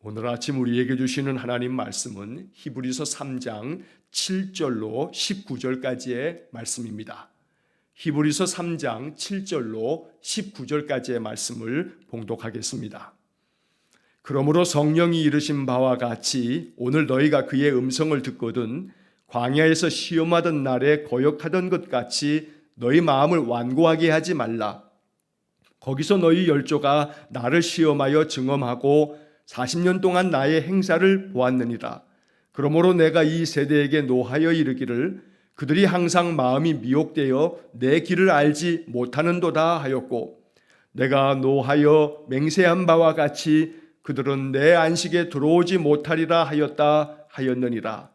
오늘 아침 우리에게 주시는 하나님 말씀은 히브리서 3장 7절로 19절까지의 말씀입니다. 히브리서 3장 7절로 19절까지의 말씀을 봉독하겠습니다. 그러므로 성령이 이르신 바와 같이 오늘 너희가 그의 음성을 듣거든 광야에서 시험하던 날에 거역하던 것 같이 너희 마음을 완고하게 하지 말라. 거기서 너희 열조가 나를 시험하여 증언하고 40년 동안 나의 행사를 보았느니라. 그러므로 내가 이 세대에게 노하여 이르기를 그들이 항상 마음이 미혹되어 내 길을 알지 못하는도다 하였고, 내가 노하여 맹세한 바와 같이 그들은 내 안식에 들어오지 못하리라 하였다 하였느니라.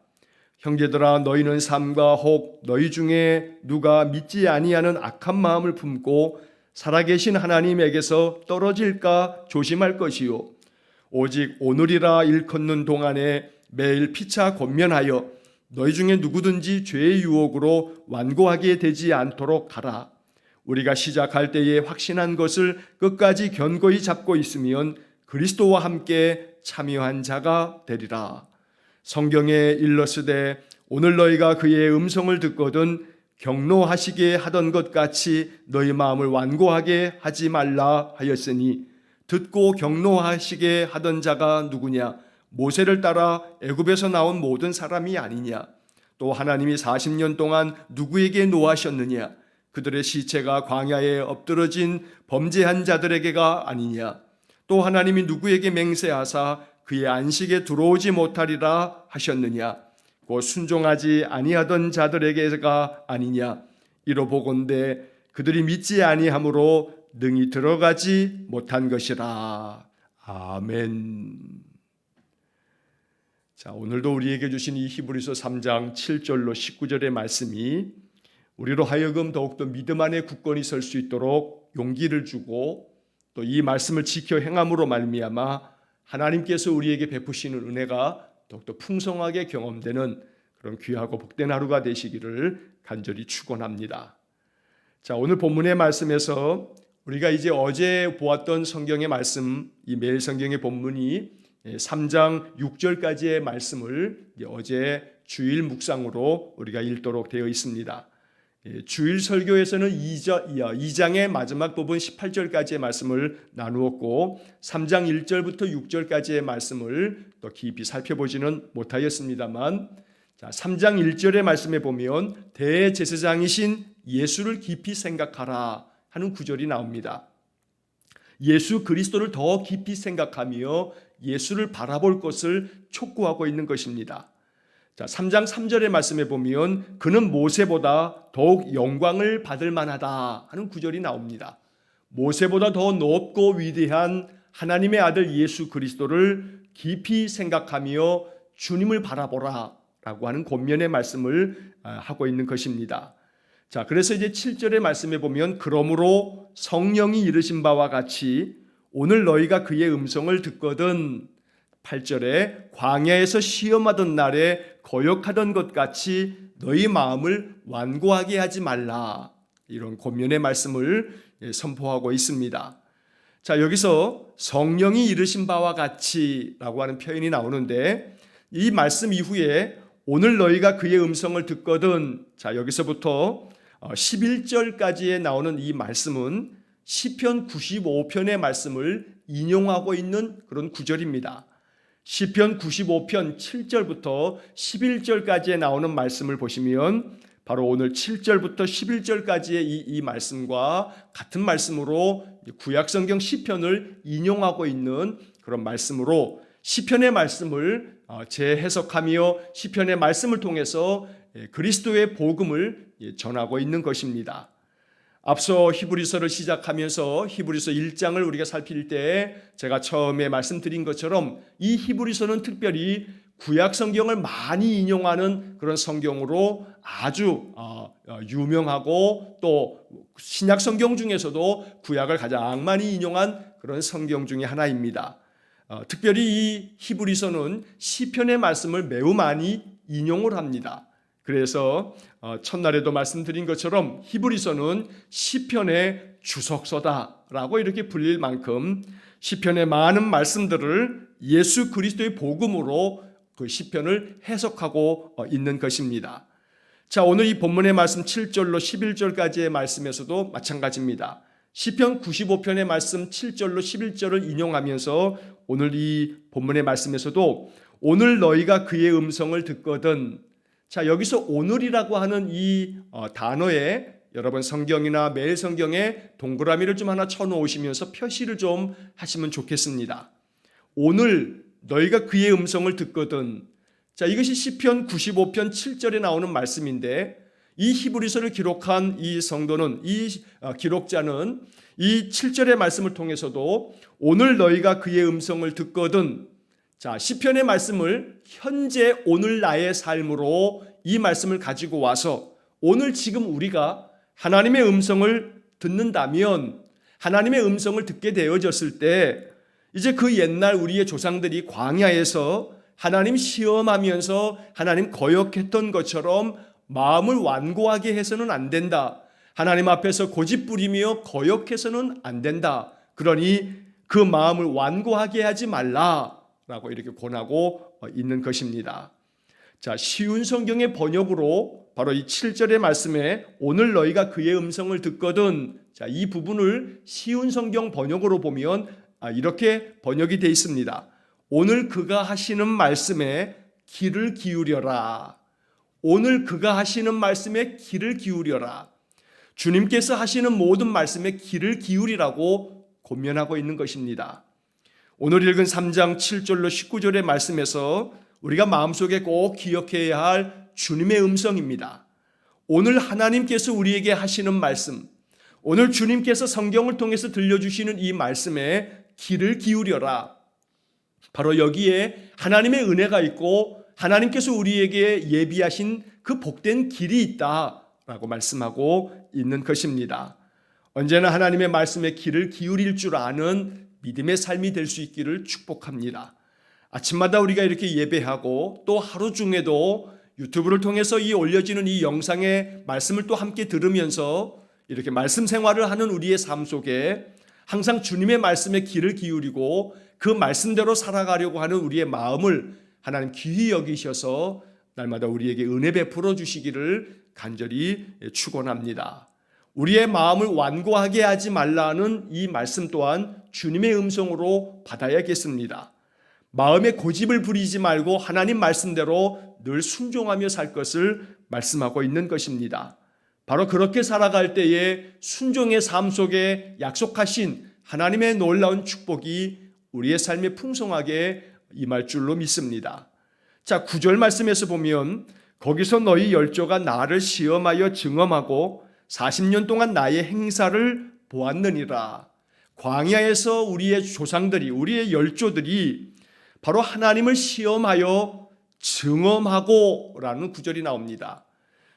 형제들아, 너희는 삼가 혹 너희 중에 누가 믿지 아니하는 악한 마음을 품고 살아계신 하나님에게서 떨어질까 조심할 것이요, 오직 오늘이라 일컫는 동안에 매일 피차 권면하여 너희 중에 누구든지 죄의 유혹으로 완고하게 되지 않도록 하라. 우리가 시작할 때에 확신한 것을 끝까지 견고히 잡고 있으면 그리스도와 함께 참여한 자가 되리라. 성경에 일렀으되 오늘 너희가 그의 음성을 듣거든 경노하시게 하던 것 같이 너희 마음을 완고하게 하지 말라 하였으니, 듣고 경노하시게 하던 자가 누구냐? 모세를 따라 애굽에서 나온 모든 사람이 아니냐? 또 하나님이 40년 동안 누구에게 노하셨느냐? 그들의 시체가 광야에 엎드러진 범죄한 자들에게가 아니냐? 또 하나님이 누구에게 맹세하사 그의 안식에 들어오지 못하리라 하셨느냐? 곧 순종하지 아니하던 자들에게가 아니냐? 이로보건대 그들이 믿지 아니함으로 능히 들어가지 못한 것이라. 아멘. 자, 오늘도 우리에게 주신 이 히브리서 3장 7절로 19절의 말씀이 우리로 하여금 더욱더 믿음 안에 굳건히 설 수 있도록 용기를 주고, 또 이 말씀을 지켜 행함으로 말미암아 하나님께서 우리에게 베푸시는 은혜가 더욱더 풍성하게 경험되는 그런 귀하고 복된 하루가 되시기를 간절히 축원합니다. 자, 오늘 본문의 말씀에서 우리가 이제 어제 보았던 성경의 말씀, 이 매일 성경의 본문이 3장 6절까지의 말씀을 어제 주일 묵상으로 우리가 읽도록 되어 있습니다. 주일 설교에서는 2장의 마지막 부분 18절까지의 말씀을 나누었고, 3장 1절부터 6절까지의 말씀을 더 깊이 살펴보지는 못하였습니다만, 3장 1절의 말씀에 보면 대제사장이신 예수를 깊이 생각하라 하는 구절이 나옵니다. 예수 그리스도를 더 깊이 생각하며 예수를 바라볼 것을 촉구하고 있는 것입니다. 3장 3절의 말씀에 보면 그는 모세보다 더욱 영광을 받을 만하다 하는 구절이 나옵니다. 모세보다 더 높고 위대한 하나님의 아들 예수 그리스도를 깊이 생각하며 주님을 바라보라 라고 하는 권면의 말씀을 하고 있는 것입니다. 자, 그래서 이제 7절의 말씀에 보면 그러므로 성령이 이르신 바와 같이 오늘 너희가 그의 음성을 듣거든, 8절에 광야에서 시험하던 날에 거역하던 것 같이 너희 마음을 완고하게 하지 말라, 이런 권면의 말씀을 선포하고 있습니다. 자, 여기서 성령이 이르신 바와 같이 라고 하는 표현이 나오는데, 이 말씀 이후에 오늘 너희가 그의 음성을 듣거든, 자, 여기서부터 11절까지에 나오는 이 말씀은 시편 95편의 말씀을 인용하고 있는 그런 구절입니다. 시편 95편 7절부터 11절까지에 나오는 말씀을 보시면 바로 오늘 7절부터 11절까지의 이 말씀과 같은 말씀으로 구약성경 시편을 인용하고 있는 그런 말씀으로 시편의 말씀을 재해석하며 시편의 말씀을 통해서 그리스도의 복음을 전하고 있는 것입니다. 앞서 히브리서를 시작하면서 히브리서 1장을 우리가 살필 때 제가 처음에 말씀드린 것처럼 이 히브리서는 특별히 구약 성경을 많이 인용하는 그런 성경으로 아주 유명하고, 또 신약 성경 중에서도 구약을 가장 많이 인용한 그런 성경 중에 하나입니다. 특별히 이 히브리서는 시편의 말씀을 매우 많이 인용을 합니다. 그래서 첫날에도 말씀드린 것처럼 히브리서는 시편의 주석서다라고 이렇게 불릴 만큼 시편의 많은 말씀들을 예수 그리스도의 복음으로 그 시편을 해석하고 있는 것입니다. 자, 오늘 이 본문의 말씀 7절로 11절까지의 말씀에서도 마찬가지입니다. 시편 95편의 말씀 7절로 11절을 인용하면서 오늘 이 본문의 말씀에서도 오늘 너희가 그의 음성을 듣거든. 자, 여기서 오늘이라고 하는 이 단어에 여러분 성경이나 매일 성경에 동그라미를 좀 하나 쳐놓으시면서 표시를 좀 하시면 좋겠습니다. 오늘 너희가 그의 음성을 듣거든. 자, 이것이 시편 95편 7절에 나오는 말씀인데 이 히브리서를 기록한 이 성도는 이 기록자는 이 7절의 말씀을 통해서도 오늘 너희가 그의 음성을 듣거든. 자, 시편의 말씀을 현재 오늘 나의 삶으로 이 말씀을 가지고 와서 오늘 지금 우리가 하나님의 음성을 듣는다면 하나님의 음성을 듣게 되어졌을 때 이제 그 옛날 우리의 조상들이 광야에서 하나님 시험하면서 하나님 거역했던 것처럼 마음을 완고하게 해서는 안 된다. 하나님 앞에서 고집부리며 거역해서는 안 된다. 그러니 그 마음을 완고하게 하지 말라라고 이렇게 권하고 있는 것입니다. 자, 쉬운 성경의 번역으로 바로 이 7절의 말씀에 오늘 너희가 그의 음성을 듣거든. 자, 이 부분을 쉬운 성경 번역으로 보면 이렇게 번역이 되어 있습니다. 오늘 그가 하시는 말씀에 귀를 기울여라. 오늘 그가 하시는 말씀에 귀를 기울여라. 주님께서 하시는 모든 말씀에 귀를 기울이라고 권면하고 있는 것입니다. 오늘 읽은 3장 7절로 19절의 말씀에서 우리가 마음속에 꼭 기억해야 할 주님의 음성입니다. 오늘 하나님께서 우리에게 하시는 말씀, 오늘 주님께서 성경을 통해서 들려주시는 이 말씀에 귀를 기울여라. 바로 여기에 하나님의 은혜가 있고 하나님께서 우리에게 예비하신 그 복된 길이 있다라고 말씀하고 있는 것입니다. 언제나 하나님의 말씀에 귀를 기울일 줄 아는 믿음의 삶이 될 수 있기를 축복합니다. 아침마다 우리가 이렇게 예배하고 또 하루 중에도 유튜브를 통해서 이 올려지는 이 영상의 말씀을 또 함께 들으면서 이렇게 말씀 생활을 하는 우리의 삶 속에 항상 주님의 말씀에 귀를 기울이고 그 말씀대로 살아가려고 하는 우리의 마음을 하나님 귀히 여기셔서 날마다 우리에게 은혜 베풀어 주시기를 간절히 축원합니다. 우리의 마음을 완고하게 하지 말라는 이 말씀 또한 주님의 음성으로 받아야겠습니다. 마음에 고집을 부리지 말고 하나님 말씀대로 늘 순종하며 살 것을 말씀하고 있는 것입니다. 바로 그렇게 살아갈 때에 순종의 삶 속에 약속하신 하나님의 놀라운 축복이 우리의 삶에 풍성하게 임할 줄로 믿습니다. 자, 9절 말씀에서 보면 거기서 너희 열조가 나를 시험하여 증험하고 40년 동안 나의 행사를 보았느니라. 광야에서 우리의 조상들이, 우리의 열조들이 바로 하나님을 시험하여 증험하고 라는 구절이 나옵니다.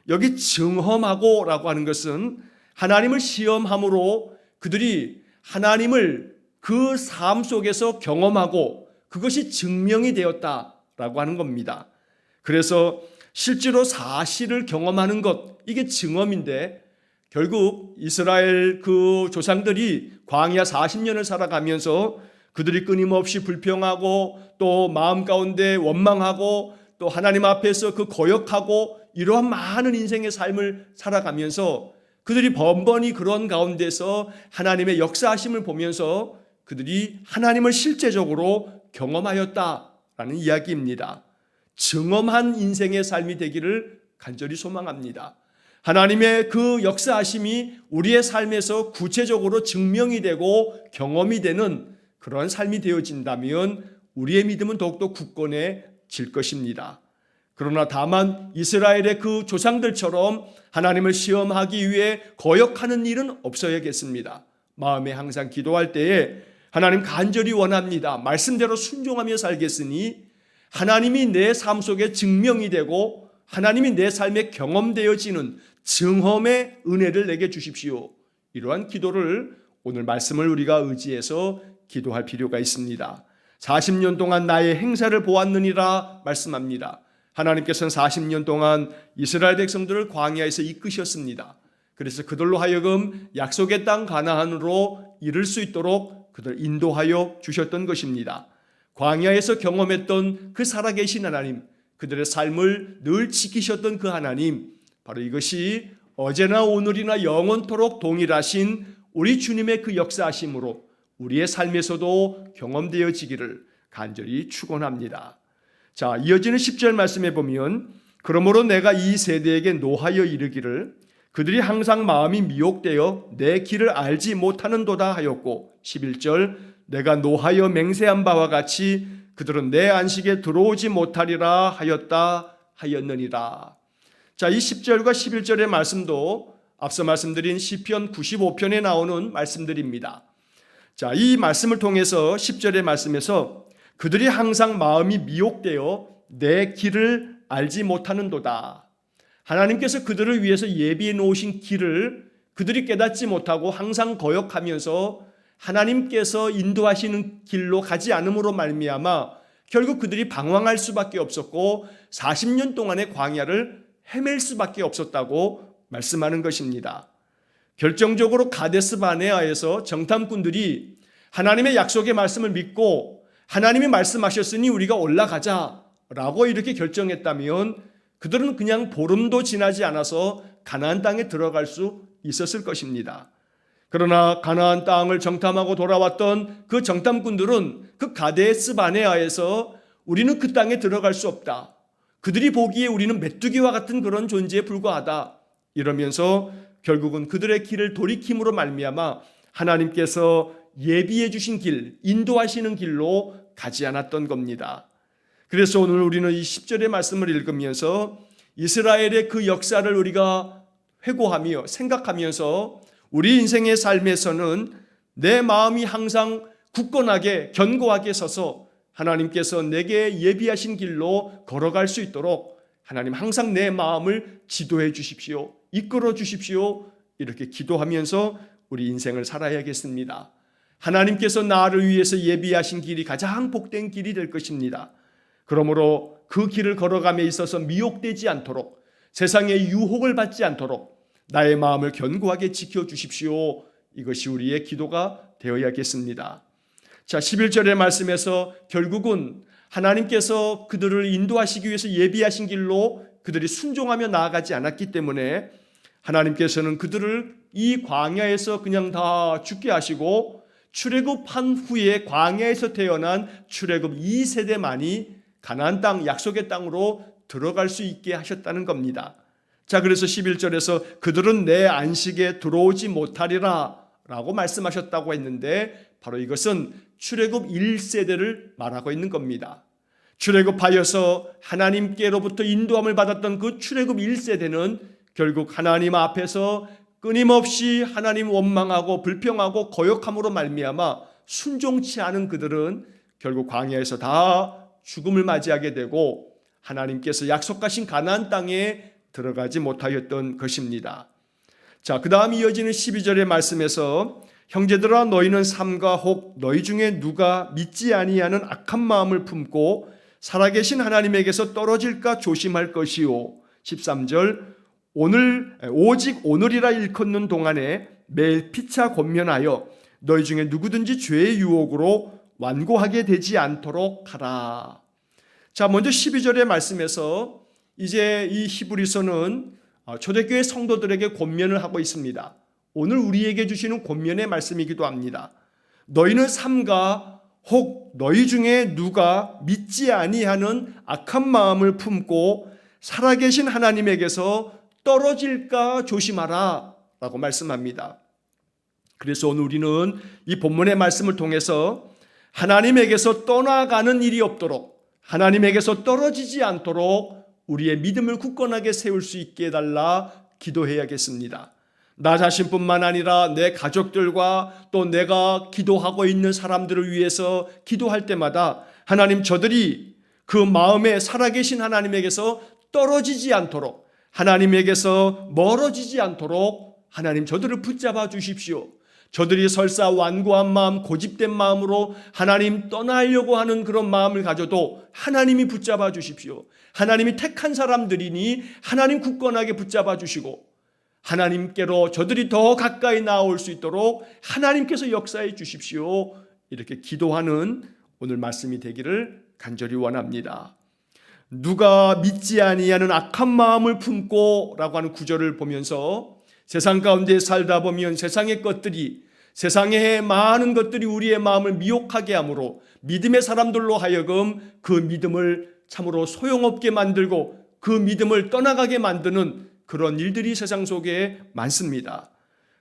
여기 증험하고 라고 하는 것은 하나님을 시험함으로 그들이 하나님을 그 삶 속에서 경험하고 그것이 증명이 되었다라고 하는 겁니다. 그래서 실제로 사실을 경험하는 것, 이게 증험인데 결국 이스라엘 그 조상들이 광야 40년을 살아가면서 그들이 끊임없이 불평하고 또 마음 가운데 원망하고 또 하나님 앞에서 그 거역하고 이러한 많은 인생의 삶을 살아가면서 그들이 번번이 그런 가운데서 하나님의 역사하심을 보면서 그들이 하나님을 실제적으로 경험하였다라는 이야기입니다. 증험한 인생의 삶이 되기를 간절히 소망합니다. 하나님의 그 역사하심이 우리의 삶에서 구체적으로 증명이 되고 경험이 되는 그런 삶이 되어진다면 우리의 믿음은 더욱더 굳건해질 것입니다. 그러나 다만 이스라엘의 그 조상들처럼 하나님을 시험하기 위해 거역하는 일은 없어야겠습니다. 마음에 항상 기도할 때에 하나님 간절히 원합니다. 말씀대로 순종하며 살겠으니 하나님이 내 삶 속에 증명이 되고 하나님이 내 삶에 경험되어지는 증험의 은혜를 내게 주십시오. 이러한 기도를 오늘 말씀을 우리가 의지해서 기도할 필요가 있습니다. 40년 동안 나의 행사를 보았느니라 말씀합니다. 하나님께서는 40년 동안 이스라엘 백성들을 광야에서 이끄셨습니다. 그래서 그들로 하여금 약속의 땅 가나안으로 이를 수 있도록 그들 인도하여 주셨던 것입니다. 광야에서 경험했던 그 살아계신 하나님, 그들의 삶을 늘 지키셨던 그 하나님, 바로 이것이 어제나 오늘이나 영원토록 동일하신 우리 주님의 그 역사하심으로 우리의 삶에서도 경험되어지기를 간절히 축원합니다. 자, 이어지는 10절 말씀에 보면 그러므로 내가 이 세대에게 노하여 이르기를 그들이 항상 마음이 미혹되어 내 길을 알지 못하는도다 하였고, 11절 내가 노하여 맹세한 바와 같이 그들은 내 안식에 들어오지 못하리라 하였느니라. 자, 이 10절과 11절의 말씀도 앞서 말씀드린 시편 95편에 나오는 말씀들입니다. 자, 이 말씀을 통해서 10절의 말씀에서 그들이 항상 마음이 미혹되어 내 길을 알지 못하는도다. 하나님께서 그들을 위해서 예비해 놓으신 길을 그들이 깨닫지 못하고 항상 거역하면서 하나님께서 인도하시는 길로 가지 않음으로 말미암아 결국 그들이 방황할 수밖에 없었고 40년 동안의 광야를 헤맬 수밖에 없었다고 말씀하는 것입니다. 결정적으로 가데스 바네아에서 정탐꾼들이 하나님의 약속의 말씀을 믿고 하나님이 말씀하셨으니 우리가 올라가자라고 이렇게 결정했다면 그들은 그냥 보름도 지나지 않아서 가나안 땅에 들어갈 수 있었을 것입니다. 그러나 가나안 땅을 정탐하고 돌아왔던 그 정탐꾼들은 그 가데스 바네아에서 우리는 그 땅에 들어갈 수 없다. 그들이 보기에 우리는 메뚜기와 같은 그런 존재에 불과하다. 이러면서 결국은 그들의 길을 돌이킴으로 말미암아 하나님께서 예비해 주신 길, 인도하시는 길로 가지 않았던 겁니다. 그래서 오늘 우리는 이 10절의 말씀을 읽으면서 이스라엘의 그 역사를 우리가 회고하며 생각하면서 우리 인생의 삶에서는 내 마음이 항상 굳건하게 견고하게 서서 하나님께서 내게 예비하신 길로 걸어갈 수 있도록 하나님 항상 내 마음을 지도해 주십시오. 이끌어 주십시오. 이렇게 기도하면서 우리 인생을 살아야겠습니다. 하나님께서 나를 위해서 예비하신 길이 가장 복된 길이 될 것입니다. 그러므로 그 길을 걸어감에 있어서 미혹되지 않도록 세상의 유혹을 받지 않도록 나의 마음을 견고하게 지켜주십시오. 이것이 우리의 기도가 되어야겠습니다. 자, 11절의 말씀에서 결국은 하나님께서 그들을 인도하시기 위해서 예비하신 길로 그들이 순종하며 나아가지 않았기 때문에 하나님께서는 그들을 이 광야에서 그냥 다 죽게 하시고 출애굽한 후에 광야에서 태어난 출애굽 2세대만이 가나안 땅 약속의 땅으로 들어갈 수 있게 하셨다는 겁니다. 자, 그래서 11절에서 그들은 내 안식에 들어오지 못하리라 라고 말씀하셨다고 했는데 바로 이것은 출애굽 1세대를 말하고 있는 겁니다. 출애굽하여서 하나님께로부터 인도함을 받았던 그 출애굽 1세대는 결국 하나님 앞에서 끊임없이 하나님 원망하고 불평하고 거역함으로 말미암아 순종치 않은 그들은 결국 광야에서 다 죽음을 맞이하게 되고 하나님께서 약속하신 가나안 땅에 들어가지 못하였던 것입니다. 자, 그 다음 이어지는 12절의 말씀에서 형제들아 너희는 삼가 혹 너희 중에 누가 믿지 아니하는 악한 마음을 품고 살아계신 하나님에게서 떨어질까 조심할 것이요. 13절 오직 오늘이라 일컫는 동안에 매일 피차 권면하여 너희 중에 누구든지 죄의 유혹으로 완고하게 되지 않도록 하라. 자, 먼저 12절의 말씀에서 이제 이 히브리서는 초대교회 성도들에게 권면을 하고 있습니다. 오늘 우리에게 주시는 권면의 말씀이기도 합니다. 너희는 삼가 혹 너희 중에 누가 믿지 아니하는 악한 마음을 품고 살아계신 하나님에게서 떨어질까 조심하라 라고 말씀합니다. 그래서 오늘 우리는 이 본문의 말씀을 통해서 하나님에게서 떠나가는 일이 없도록 하나님에게서 떨어지지 않도록 우리의 믿음을 굳건하게 세울 수 있게 해달라 기도해야겠습니다. 나 자신뿐만 아니라 내 가족들과 또 내가 기도하고 있는 사람들을 위해서 기도할 때마다 하나님 저들이 그 마음에 살아계신 하나님에게서 떨어지지 않도록 하나님에게서 멀어지지 않도록 하나님 저들을 붙잡아 주십시오. 저들이 설사 완고한 마음, 고집된 마음으로 하나님 떠나려고 하는 그런 마음을 가져도 하나님이 붙잡아 주십시오. 하나님이 택한 사람들이니 하나님 굳건하게 붙잡아 주시고 하나님께로 저들이 더 가까이 나아올 수 있도록 하나님께서 역사해 주십시오. 이렇게 기도하는 오늘 말씀이 되기를 간절히 원합니다. 누가 믿지 아니하는 악한 마음을 품고 라고 하는 구절을 보면서 세상 가운데 살다 보면 세상의 것들이, 세상의 많은 것들이 우리의 마음을 미혹하게 하므로 믿음의 사람들로 하여금 그 믿음을 참으로 소용없게 만들고 그 믿음을 떠나가게 만드는 그런 일들이 세상 속에 많습니다.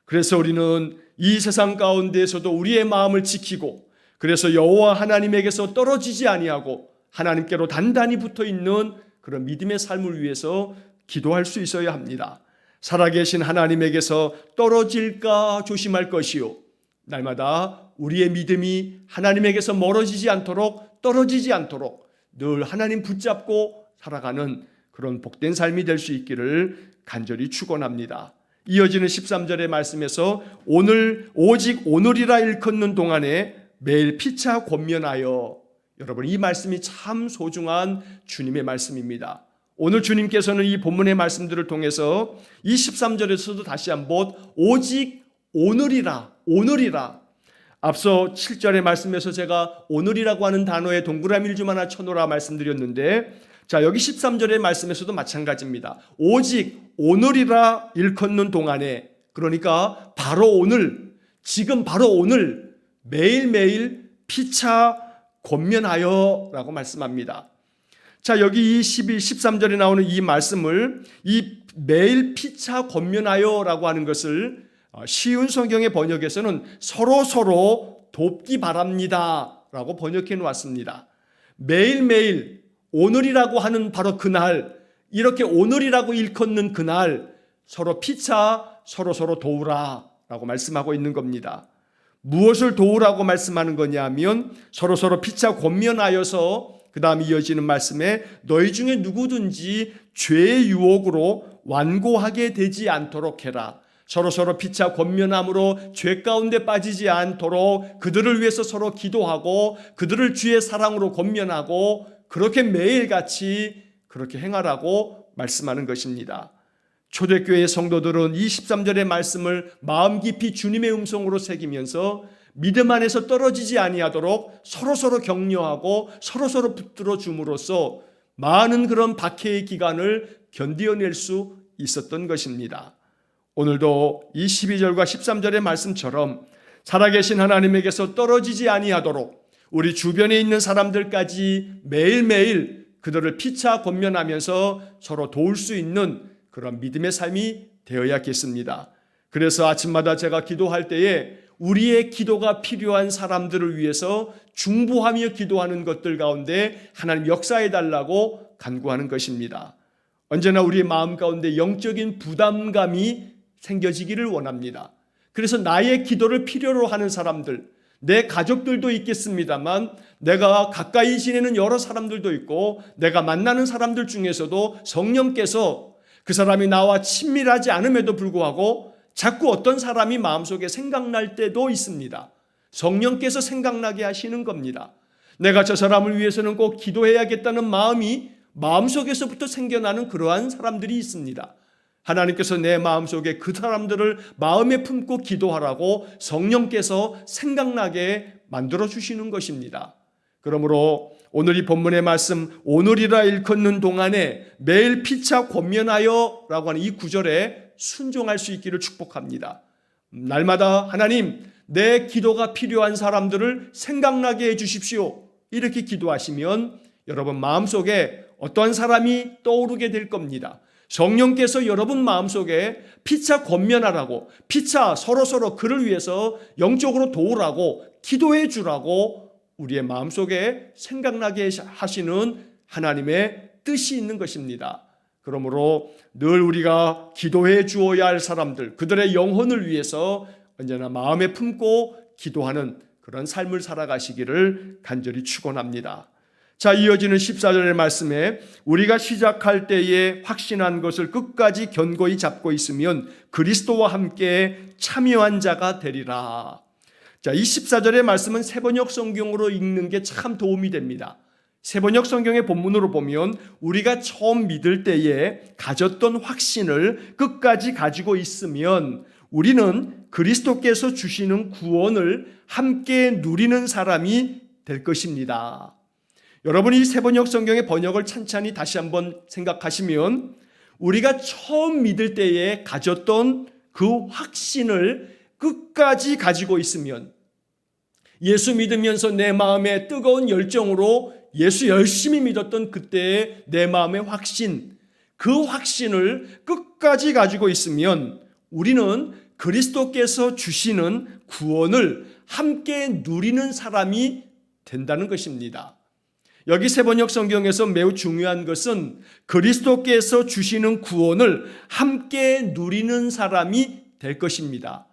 그래서 우리는 이 세상 가운데에서도 우리의 마음을 지키고, 그래서 여호와 하나님에게서 떨어지지 아니하고 하나님께로 단단히 붙어 있는 그런 믿음의 삶을 위해서 기도할 수 있어야 합니다. 살아계신 하나님에게서 떨어질까 조심할 것이요, 날마다 우리의 믿음이 하나님에게서 멀어지지 않도록, 떨어지지 않도록 늘 하나님 붙잡고 살아가는 그런 복된 삶이 될 수 있기를 간절히 축원합니다. 이어지는 13절의 말씀에서 오직 오늘이라 일컫는 동안에 매일 피차 권면하여, 여러분 이 말씀이 참 소중한 주님의 말씀입니다. 오늘 주님께서는 이 본문의 말씀들을 통해서 이 13절에서도 다시 한번 오직 오늘이라, 앞서 7절의 말씀에서 제가 오늘이라고 하는 단어에 동그라미를 좀 하나 쳐놓으라 말씀드렸는데, 자 여기 13절의 말씀에서도 마찬가지입니다. 오직 오늘이라 일컫는 동안에, 그러니까 바로 오늘, 지금 바로 오늘 매일매일 피차 권면하여 라고 말씀합니다. 자 여기 이 13절에 나오는 이 말씀을, 이 매일 피차 권면하여 라고 하는 것을 쉬운 성경의 번역에서는 서로 돕기 바랍니다 라고 번역해 놓았습니다. 매일매일 오늘이라고 하는 바로 그날, 이렇게 오늘이라고 일컫는 그날 서로 피차 서로 도우라 라고 말씀하고 있는 겁니다. 무엇을 도우라고 말씀하는 거냐 하면 서로 피차 권면하여서, 그 다음 이어지는 말씀에 너희 중에 누구든지 죄의 유혹으로 완고하게 되지 않도록 해라. 서로 피차 권면함으로 죄 가운데 빠지지 않도록 그들을 위해서 서로 기도하고 그들을 주의 사랑으로 권면하고 그렇게 매일같이 그렇게 행하라고 말씀하는 것입니다. 초대교회 성도들은 이 13절의 말씀을 마음 깊이 주님의 음성으로 새기면서 믿음 안에서 떨어지지 아니하도록 서로 격려하고 서로 붙들어 줌으로써 많은 그런 박해의 기간을 견디어낼 수 있었던 것입니다. 오늘도 이 12절과 13절의 말씀처럼 살아계신 하나님에게서 떨어지지 아니하도록 우리 주변에 있는 사람들까지 매일매일 그들을 피차 권면하면서 서로 도울 수 있는 그런 믿음의 삶이 되어야겠습니다. 그래서 아침마다 제가 기도할 때에 우리의 기도가 필요한 사람들을 위해서 중보하며 기도하는 것들 가운데 하나님 역사해 달라고 간구하는 것입니다. 언제나 우리의 마음 가운데 영적인 부담감이 생겨지기를 원합니다. 그래서 나의 기도를 필요로 하는 사람들, 내 가족들도 있겠습니다만 내가 가까이 지내는 여러 사람들도 있고 내가 만나는 사람들 중에서도 성령께서 그 사람이 나와 친밀하지 않음에도 불구하고 자꾸 어떤 사람이 마음속에 생각날 때도 있습니다. 성령께서 생각나게 하시는 겁니다. 내가 저 사람을 위해서는 꼭 기도해야겠다는 마음이 마음속에서부터 생겨나는 그러한 사람들이 있습니다. 하나님께서 내 마음속에 그 사람들을 마음에 품고 기도하라고 성령께서 생각나게 만들어주시는 것입니다. 그러므로 오늘 이 본문의 말씀 오늘이라 일컫는 동안에 매일 피차 권면하여 라고 하는 이 구절에 순종할 수 있기를 축복합니다. 날마다 하나님 내 기도가 필요한 사람들을 생각나게 해주십시오. 이렇게 기도하시면 여러분 마음속에 어떠한 사람이 떠오르게 될 겁니다. 성령께서 여러분 마음속에 피차 권면하라고, 피차 서로 그를 위해서 영적으로 도우라고, 기도해 주라고 우리의 마음속에 생각나게 하시는 하나님의 뜻이 있는 것입니다. 그러므로 늘 우리가 기도해 주어야 할 사람들, 그들의 영혼을 위해서 언제나 마음에 품고 기도하는 그런 삶을 살아가시기를 간절히 축원합니다. 자, 이어지는 14절의 말씀에 우리가 시작할 때에 확신한 것을 끝까지 견고히 잡고 있으면 그리스도와 함께 참여한 자가 되리라. 자, 이 14절의 말씀은 세번역 성경으로 읽는 게 참 도움이 됩니다. 세번역 성경의 본문으로 보면 우리가 처음 믿을 때에 가졌던 확신을 끝까지 가지고 있으면 우리는 그리스도께서 주시는 구원을 함께 누리는 사람이 될 것입니다. 여러분이 세번역 성경의 번역을 찬찬히 다시 한번 생각하시면 우리가 처음 믿을 때에 가졌던 그 확신을 끝까지 가지고 있으면, 예수 믿으면서 내 마음에 뜨거운 열정으로 예수 열심히 믿었던 그때의 내 마음의 확신, 그 확신을 끝까지 가지고 있으면 우리는 그리스도께서 주시는 구원을 함께 누리는 사람이 된다는 것입니다. 여기 세번역 성경에서 매우 중요한 것은 그리스도께서 주시는 구원을 함께 누리는 사람이 될 것입니다.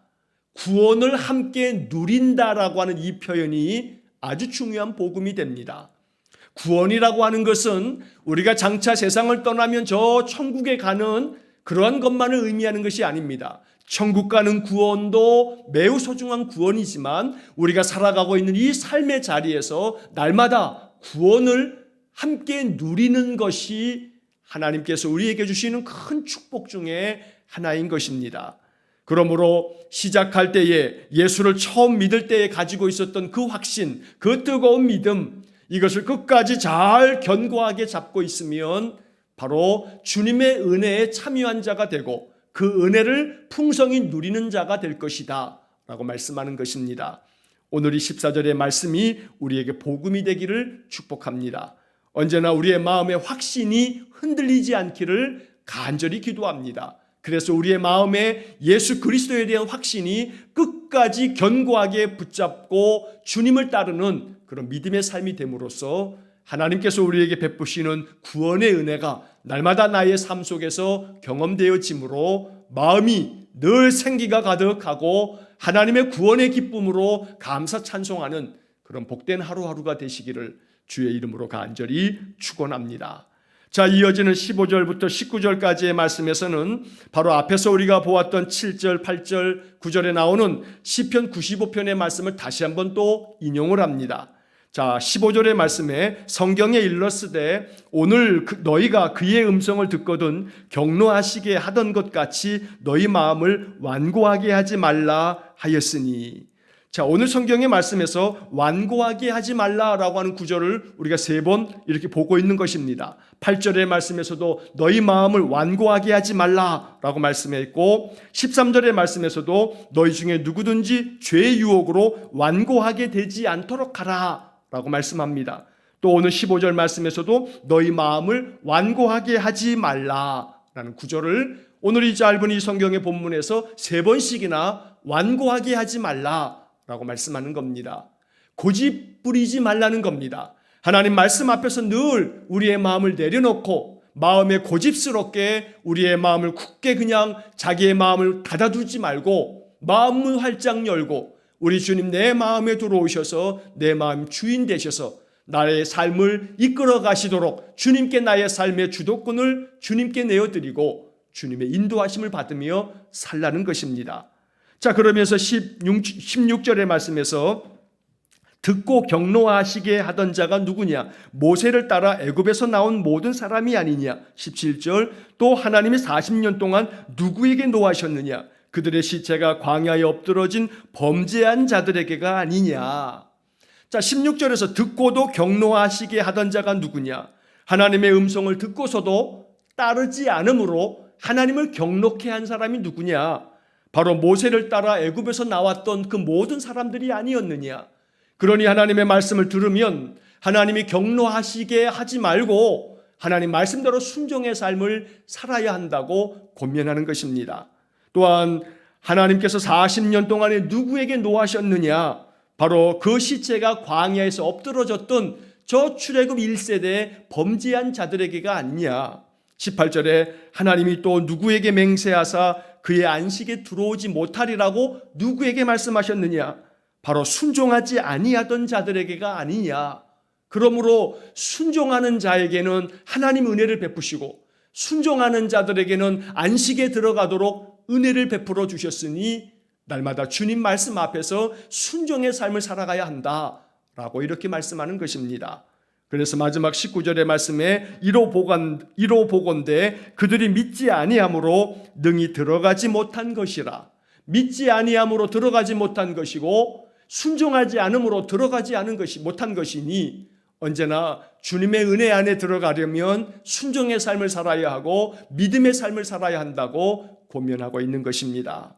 구원을 함께 누린다라고 하는 이 표현이 아주 중요한 복음이 됩니다. 구원이라고 하는 것은 우리가 장차 세상을 떠나면 저 천국에 가는 그러한 것만을 의미하는 것이 아닙니다. 천국 가는 구원도 매우 소중한 구원이지만 우리가 살아가고 있는 이 삶의 자리에서 날마다 구원을 함께 누리는 것이 하나님께서 우리에게 주시는 큰 축복 중에 하나인 것입니다. 그러므로 시작할 때에 예수를 처음 믿을 때에 가지고 있었던 그 확신, 그 뜨거운 믿음, 이것을 끝까지 잘 견고하게 잡고 있으면 바로 주님의 은혜에 참여한 자가 되고 그 은혜를 풍성히 누리는 자가 될 것이다 라고 말씀하는 것입니다. 오늘 이 14절의 말씀이 우리에게 복음이 되기를 축복합니다. 언제나 우리의 마음의 확신이 흔들리지 않기를 간절히 기도합니다. 그래서 우리의 마음에 예수 그리스도에 대한 확신이 끝까지 견고하게 붙잡고 주님을 따르는 그런 믿음의 삶이 됨으로써 하나님께서 우리에게 베푸시는 구원의 은혜가 날마다 나의 삶 속에서 경험되어지므로 마음이 늘 생기가 가득하고 하나님의 구원의 기쁨으로 감사 찬송하는 그런 복된 하루하루가 되시기를 주의 이름으로 간절히 축원합니다. 자, 이어지는 15절부터 19절까지의 말씀에서는 바로 앞에서 우리가 보았던 7절, 8절, 9절에 나오는 시편 95편의 말씀을 다시 한번 또 인용을 합니다. 자, 15절의 말씀에 성경에 일렀으되 오늘 너희가 그의 음성을 듣거든 경노하시게 하던 것 같이 너희 마음을 완고하게 하지 말라 하였으니. 자, 오늘 성경의 말씀에서 완고하게 하지 말라라고 하는 구절을 우리가 3번 이렇게 보고 있는 것입니다. 8절의 말씀에서도 너희 마음을 완고하게 하지 말라라고 말씀했고 13절의 말씀에서도 너희 중에 누구든지 죄의 유혹으로 완고하게 되지 않도록 하라 라고 말씀합니다. 또 오늘 15절 말씀에서도 너희 마음을 완고하게 하지 말라라는 구절을 오늘 이 짧은 이 성경의 본문에서 3번씩이나 완고하게 하지 말라라고 말씀하는 겁니다. 고집 부리지 말라는 겁니다. 하나님 말씀 앞에서 늘 우리의 마음을 내려놓고 마음에 고집스럽게 우리의 마음을 굳게 그냥 자기의 마음을 닫아두지 말고 마음을 활짝 열고 우리 주님 내 마음에 들어오셔서 내 마음 주인 되셔서 나의 삶을 이끌어 가시도록 주님께 나의 삶의 주도권을 주님께 내어드리고 주님의 인도하심을 받으며 살라는 것입니다. 자, 그러면서 16절의 말씀에서 듣고 경노하시게 하던 자가 누구냐? 모세를 따라 애굽에서 나온 모든 사람이 아니냐? 17절 또 하나님이 40년 동안 누구에게 노하셨느냐? 그들의 시체가 광야에 엎드러진 범죄한 자들에게가 아니냐. 자, 16절에서 듣고도 경노하시게 하던 자가 누구냐? 하나님의 음성을 듣고서도 따르지 않으므로 하나님을 경노케 한 사람이 누구냐? 바로 모세를 따라 애굽에서 나왔던 그 모든 사람들이 아니었느냐? 그러니 하나님의 말씀을 들으면 하나님이 경노하시게 하지 말고 하나님 말씀대로 순종의 삶을 살아야 한다고 권면하는 것입니다. 또한 하나님께서 40년 동안에 누구에게 노하셨느냐? 바로 그 시체가 광야에서 엎드러졌던 저 출애굽 1세대의 범죄한 자들에게가 아니냐. 18절에 하나님이 또 누구에게 맹세하사 그의 안식에 들어오지 못하리라고 누구에게 말씀하셨느냐? 바로 순종하지 아니하던 자들에게가 아니냐. 그러므로 순종하는 자에게는 하나님 은혜를 베푸시고 순종하는 자들에게는 안식에 들어가도록 은혜를 베풀어 주셨으니 날마다 주님 말씀 앞에서 순종의 삶을 살아가야 한다라고 이렇게 말씀하는 것입니다. 그래서 마지막 19절의 말씀에 이로 보건대 그들이 믿지 아니함으로 능히 들어가지 못한 것이라. 믿지 아니함으로 들어가지 못한 것이고 순종하지 않음으로 들어가지 못한 것이니 언제나 주님의 은혜 안에 들어가려면 순종의 삶을 살아야 하고 믿음의 삶을 살아야 한다고 고면하고 있는 것입니다.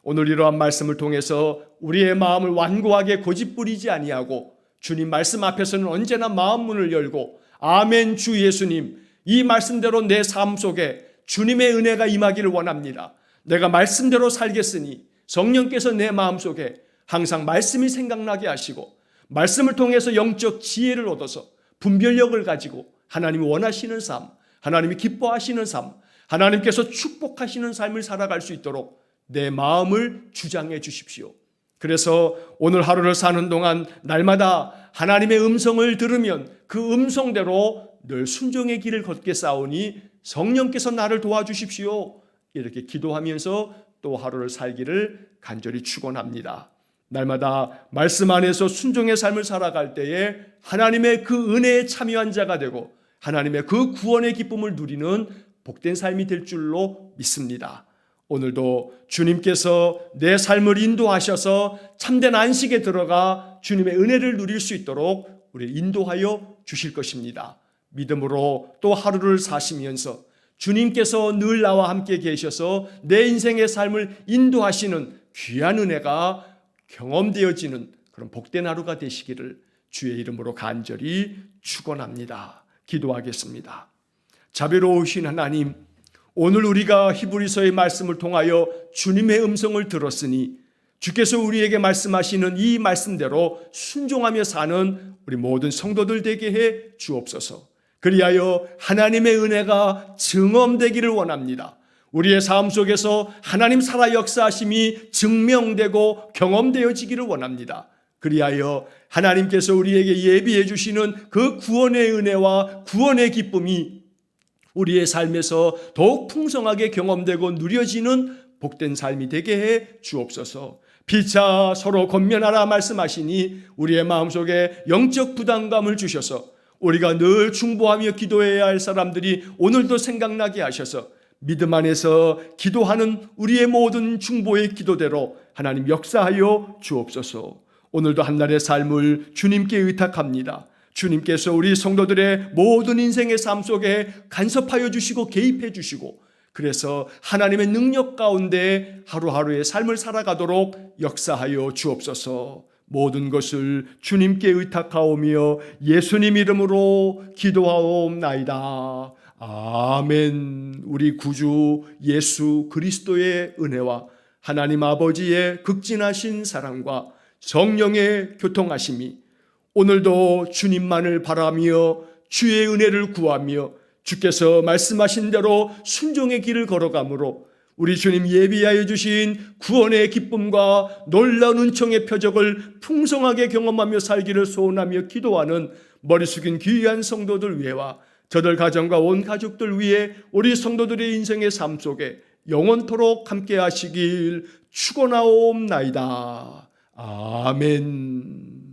오늘 이러한 말씀을 통해서 우리의 마음을 완고하게 고집부리지 아니하고 주님 말씀 앞에서는 언제나 마음 문을 열고 아멘 주 예수님, 이 말씀대로 내 삶 속에 주님의 은혜가 임하기를 원합니다. 내가 말씀대로 살겠으니 성령께서 내 마음속에 항상 말씀이 생각나게 하시고 말씀을 통해서 영적 지혜를 얻어서 분별력을 가지고 하나님이 원하시는 삶, 하나님이 기뻐하시는 삶, 하나님께서 축복하시는 삶을 살아갈 수 있도록 내 마음을 주장해 주십시오. 그래서 오늘 하루를 사는 동안 날마다 하나님의 음성을 들으면 그 음성대로 늘 순종의 길을 걷게 싸우니 성령께서 나를 도와주십시오. 이렇게 기도하면서 또 하루를 살기를 간절히 축원합니다. 날마다 말씀 안에서 순종의 삶을 살아갈 때에 하나님의 그 은혜에 참여한 자가 되고 하나님의 그 구원의 기쁨을 누리는 복된 삶이 될 줄로 믿습니다. 오늘도 주님께서 내 삶을 인도하셔서 참된 안식에 들어가 주님의 은혜를 누릴 수 있도록 우리 인도하여 주실 것입니다. 믿음으로 또 하루를 사시면서 주님께서 늘 나와 함께 계셔서 내 인생의 삶을 인도하시는 귀한 은혜가 경험되어지는 그런 복된 하루가 되시기를 주의 이름으로 간절히 축원합니다. 기도하겠습니다. 자비로우신 하나님, 오늘 우리가 히브리서의 말씀을 통하여 주님의 음성을 들었으니 주께서 우리에게 말씀하시는 이 말씀대로 순종하며 사는 우리 모든 성도들 되게 해 주옵소서. 그리하여 하나님의 은혜가 증언되기를 원합니다. 우리의 삶 속에서 하나님 살아 역사하심이 증명되고 경험되어지기를 원합니다. 그리하여 하나님께서 우리에게 예비해 주시는 그 구원의 은혜와 구원의 기쁨이 우리의 삶에서 더욱 풍성하게 경험되고 누려지는 복된 삶이 되게 해 주옵소서. 피차 서로 권면하라 말씀하시니 우리의 마음속에 영적 부담감을 주셔서 우리가 늘 중보하며 기도해야 할 사람들이 오늘도 생각나게 하셔서 믿음 안에서 기도하는 우리의 모든 중보의 기도대로 하나님 역사하여 주옵소서. 오늘도 한날의 삶을 주님께 의탁합니다. 주님께서 우리 성도들의 모든 인생의 삶 속에 간섭하여 주시고 개입해 주시고 그래서 하나님의 능력 가운데 하루하루의 삶을 살아가도록 역사하여 주옵소서. 모든 것을 주님께 의탁하오며 예수님 이름으로 기도하옵나이다. 아멘. 우리 구주 예수 그리스도의 은혜와 하나님 아버지의 극진하신 사랑과 성령의 교통하심이 오늘도 주님만을 바라며 주의 은혜를 구하며 주께서 말씀하신 대로 순종의 길을 걸어가므로 우리 주님 예비하여 주신 구원의 기쁨과 놀라운 은총의 표적을 풍성하게 경험하며 살기를 소원하며 기도하는 머리 숙인 귀한 성도들 위에와 저들 가정과 온 가족들 위해 우리 성도들의 인생의 삶 속에 영원토록 함께 하시길 축원하옵나이다. 아멘.